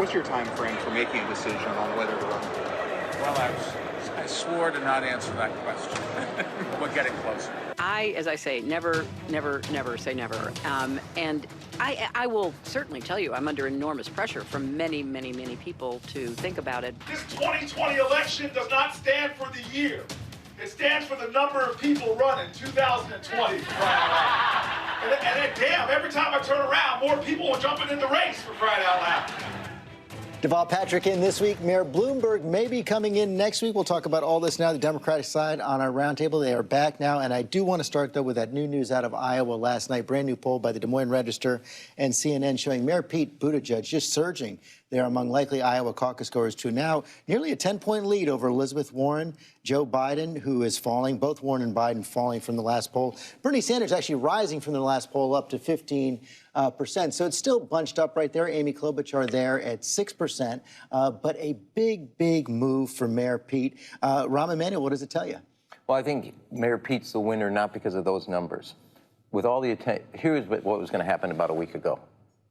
What's your time frame for making a decision on whether to run? Well, I swore to not answer that question. We're getting closer. As I say, never say never. And I will certainly tell you, I'm under enormous pressure from many people to think about it. This 2020 election does not stand for the year. It stands for the number of people running 2020. And damn, every time I turn around, more people are jumping in the race, for crying out loud. Deval Patrick in this week. Mayor Bloomberg may be coming in next week. We'll talk about all this now, the Democratic side on our roundtable. They are back now. And I do want to start, though, with that new news out of Iowa last night. Brand new poll by the Des Moines Register and CNN showing Mayor Pete Buttigieg just surging there among likely Iowa caucus goers to now nearly a 10-point lead over Elizabeth Warren, Joe Biden, who is falling, both Warren and Biden falling from the last poll. Bernie Sanders actually rising from the last poll up to 15%. So it's still bunched up right there. Amy Klobuchar there at 6%. But a big move for Mayor Pete. Rahm Emanuel, what does it tell you? Well, I think Mayor Pete's the winner not because of those numbers. With all the here's what was going to happen about a week ago.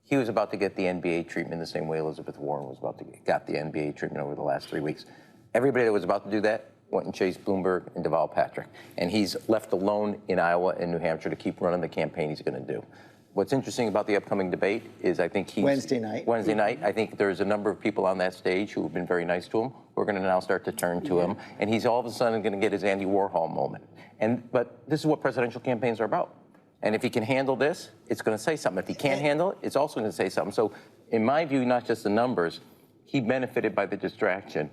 He was about to get the NBA treatment the same way Elizabeth Warren was about to got the NBA treatment over the last 3 weeks. Everybody that was about to do that went and chased Bloomberg and Deval Patrick. And he's left alone in Iowa and New Hampshire to keep running the campaign he's going to do. What's interesting about the upcoming debate is I think he's... Wednesday night. I think there's a number of people on that stage who have been very nice to him who are going to now start to turn to him. And he's all of a sudden going to get his Andy Warhol moment. But this is what presidential campaigns are about. And if he can handle this, it's going to say something. If he can't handle it, it's also going to say something. So in my view, not just the numbers, he benefited by the distraction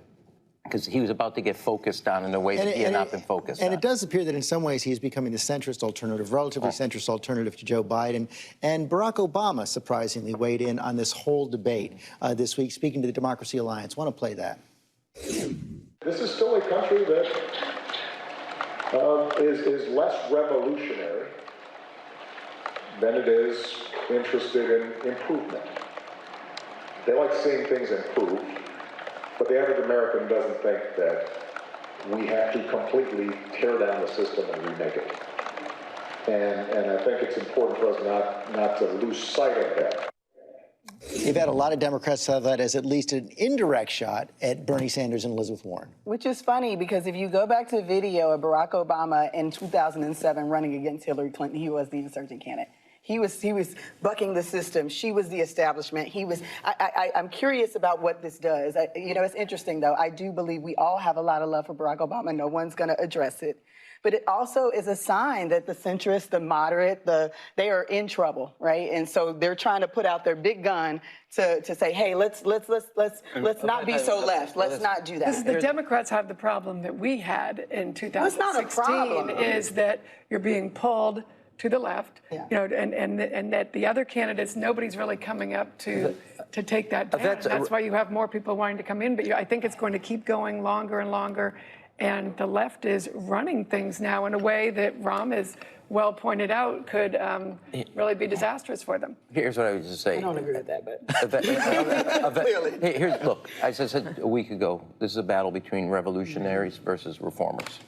because he was about to get focused on in a way that he had not been focused on. And it does appear that in some ways he is becoming the centrist alternative, relatively centrist alternative to Joe Biden. And Barack Obama surprisingly weighed in on this whole debate this week, speaking to the Democracy Alliance. Want to play that? This is still a country that is less revolutionary than it is interested in improvement. They like seeing things improve, but the average American doesn't think that we have to completely tear down the system and remake it. And I think it's important for us not to lose sight of that. You've had a lot of Democrats have that as at least an indirect shot at Bernie Sanders and Elizabeth Warren. Which is funny because if you go back to the video of Barack Obama in 2007 running against Hillary Clinton, he was the insurgent candidate. He was bucking the system. She was the establishment. I'm curious about what this does. It's interesting, though. I do believe we all have a lot of love for Barack Obama. No one's going to address it. But it also is a sign that the centrists, the moderate, they are in trouble, right? And so they're trying to put out their big gun to say, hey, let's not be so left. Let's not do that. The Democrats have the problem that we had in 2016. That's not a problem. Is that you're being pulled to the left, and that the other candidates, nobody's really coming up to take that down. That's why you have more people wanting to come in. But I think it's going to keep going longer and longer. And the left is running things now in a way that Rahm has well pointed out could really be disastrous for them. Here's what I would just say. I don't agree with that, but clearly. Look, as I said a week ago, this is a battle between revolutionaries versus reformers.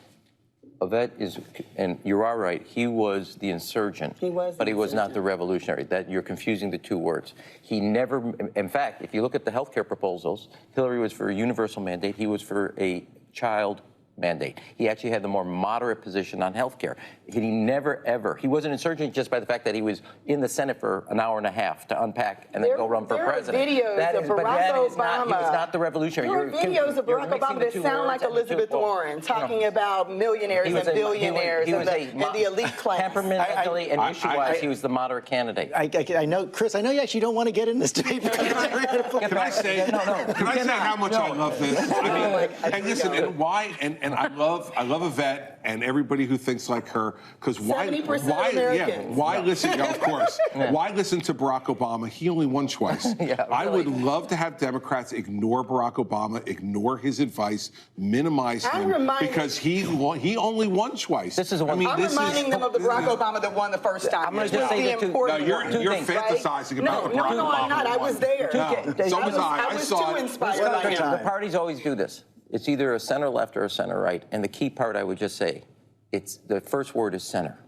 Yvette is, and you are right, he was the insurgent, but he was not the revolutionary. That you're confusing the two words. He never, in fact, if you look at the healthcare proposals, Hillary was for a universal mandate, he was for a child mandate. He actually had the more moderate position on health care. He never, ever, he wasn't insurgent just by the fact that he was in the Senate for an hour and a half to unpack and then go run for president. There are videos of Barack Obama. He was not the revolutionary. There are videos of Barack Obama that sound like Elizabeth Warren, talking about millionaires and billionaires and the elite class. Temperamentally and issue-wise, he was the moderate candidate. I know, Chris, I know you actually don't want to get in this debate. Can I say how much I love this? I mean, and listen, and why, and I love Yvette and everybody who thinks like her, because why listen, of course, why listen to Barack Obama? He only won twice. I would love to have Democrats ignore Barack Obama, ignore his advice, minimize him, because he only won twice. This is I'm reminding them of the Barack Obama that won the first time. I'm going to just say the important you're fantasizing about the Barack Obama. No, I'm not. I was there. So was I. I was too inspired by him. The parties always do this. It's either a center left or a center right. And the key part, I would just say, it's the first word is center.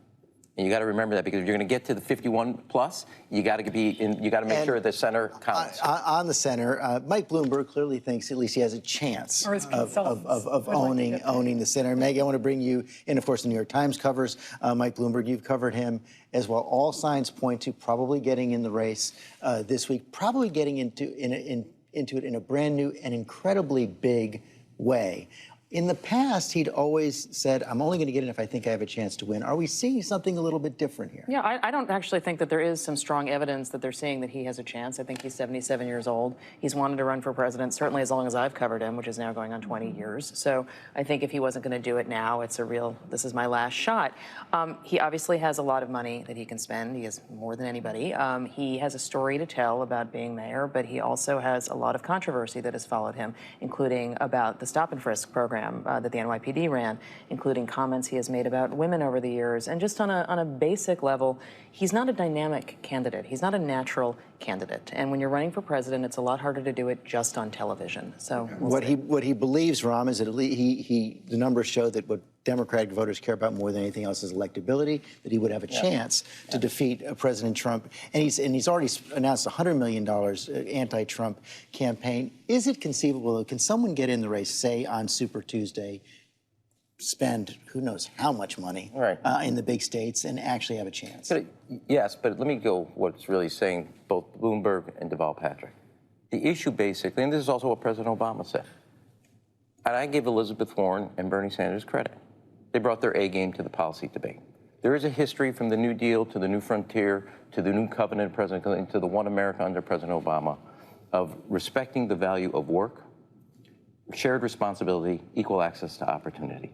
And you got to remember that, because if you're going to get to the 51 plus, you got to be in, you got to make sure the center counts. On the center, Mike Bloomberg clearly thinks at least he has a chance of owning the center. Meg, I want to bring you in. Of course, the New York Times covers Mike Bloomberg. You've covered him as well. All signs point to probably getting in the race this week, probably getting into it in a brand new and incredibly big way. In the past, he'd always said, I'm only going to get in if I think I have a chance to win. Are we seeing something a little bit different here? Yeah, I don't actually think that there is some strong evidence that they're seeing that he has a chance. I think he's 77 years old. He's wanted to run for president, certainly as long as I've covered him, which is now going on 20 years. So I think if he wasn't going to do it now, it's a real, this is my last shot. He obviously has a lot of money that he can spend. He has more than anybody. He has a story to tell about being mayor, but he also has a lot of controversy that has followed him, including about the stop and frisk program that the NYPD ran, including comments he has made about women over the years. And just on a basic level, he's not a dynamic candidate. He's not a natural candidate. And when you're running for president, it's a lot harder to do it just on television. So what he believes, Ram, is that the numbers show that what Democratic voters care about more than anything else is electability, that he would have a chance to defeat President Trump. And he's already announced $100 million anti-Trump campaign. Is it conceivable, though, can someone get in the race, say on Super Tuesday, spend who knows how much money in the big states and actually have a chance? Yes, but let me go what's really saying both Bloomberg and Deval Patrick. The issue basically, and this is also what President Obama said, and I give Elizabeth Warren and Bernie Sanders credit. They brought their A game to the policy debate. There is a history from the New Deal to the New Frontier to the New Covenant of President Clinton to the One America under President Obama of respecting the value of work, shared responsibility, equal access to opportunity.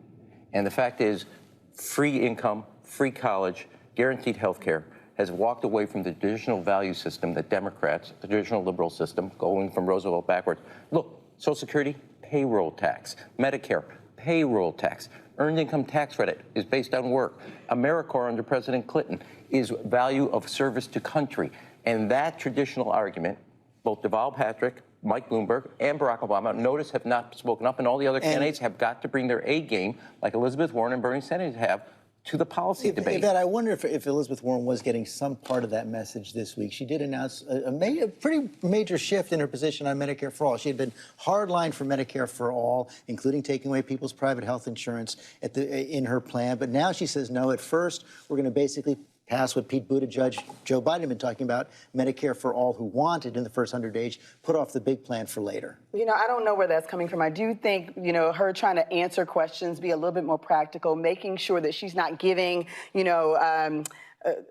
And the fact is, free income, free college, guaranteed health care has walked away from the traditional value system that Democrats, the traditional liberal system, going from Roosevelt backwards. Look, Social Security, payroll tax. Medicare, payroll tax. Earned income tax credit is based on work. AmeriCorps under President Clinton is value of service to country. And that traditional argument, both Deval Patrick, Mike Bloomberg, and Barack Obama, notice, have not spoken up, and all the other candidates have got to bring their A game, like Elizabeth Warren and Bernie Sanders have, to the policy debate. Yvette, I wonder if Elizabeth Warren was getting some part of that message this week. She did announce a pretty major shift in her position on Medicare for All. She had been hardline for Medicare for All, including taking away people's private health insurance in her plan. But now she says, no, at first, we're going to basically pass what Pete Buttigieg, Joe Biden have been talking about, Medicare for all who want it in the first 100 days, put off the big plan for later. You know, I don't know where that's coming from. I do think, you know, her trying to answer questions, be a little bit more practical, making sure that she's not giving, you know,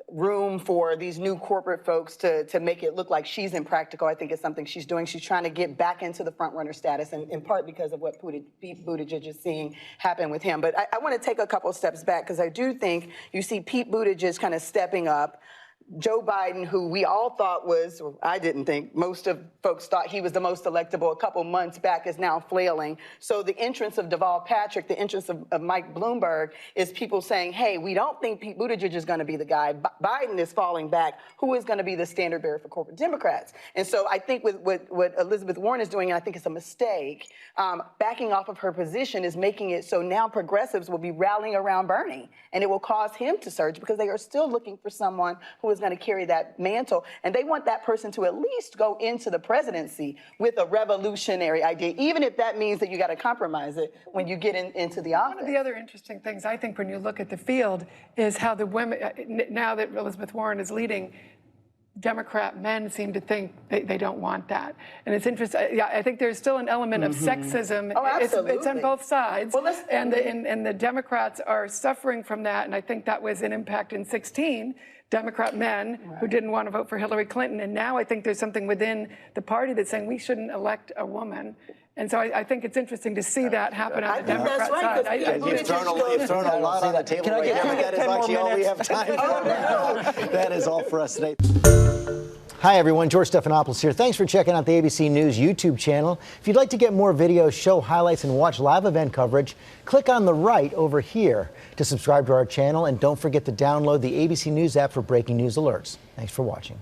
room for these new corporate folks to make it look like she's impractical. I think it's something she's doing. She's trying to get back into the front runner status, and in part because of what Pete Buttigieg is seeing happen with him. But I want to take a couple of steps back, because I do think you see Pete Buttigieg kind of stepping up. Joe Biden, who we all thought was, or I didn't think, most of folks thought he was the most electable a couple months back, is now flailing. So the entrance of Deval Patrick, the entrance of Mike Bloomberg, is people saying, hey, we don't think Pete Buttigieg is going to be the guy. Biden is falling back. Who is going to be the standard bearer for corporate Democrats? And so I think with what Elizabeth Warren is doing, and I think it's a mistake, backing off of her position is making it so now progressives will be rallying around Bernie, and it will cause him to surge, because they are still looking for someone who is going to carry that mantle, and they want that person to at least go into the presidency with a revolutionary idea, even if that means that you got to compromise it when you get into the office. One of the other interesting things, I think, when you look at the field is how the women, now that Elizabeth Warren is leading, Democrat men seem to think they don't want that. And it's interesting. Yeah, I think there's still an element of sexism. Oh, absolutely. It's on both sides. Well, and the Democrats are suffering from that. And I think that was an impact in 2016. Democrat men who didn't want to vote for Hillary Clinton. And now I think there's something within the party that's saying we shouldn't elect a woman. And so I think it's interesting to see that happen on the Democrat side. You've thrown a lot on the table right now, but that is actually all we have time for now. That is all for us today. Hi, everyone. George Stephanopoulos here. Thanks for checking out the ABC News YouTube channel. If you'd like to get more videos, show highlights, and watch live event coverage, click on the right over here to subscribe to our channel. And don't forget to download the ABC News app for breaking news alerts. Thanks for watching.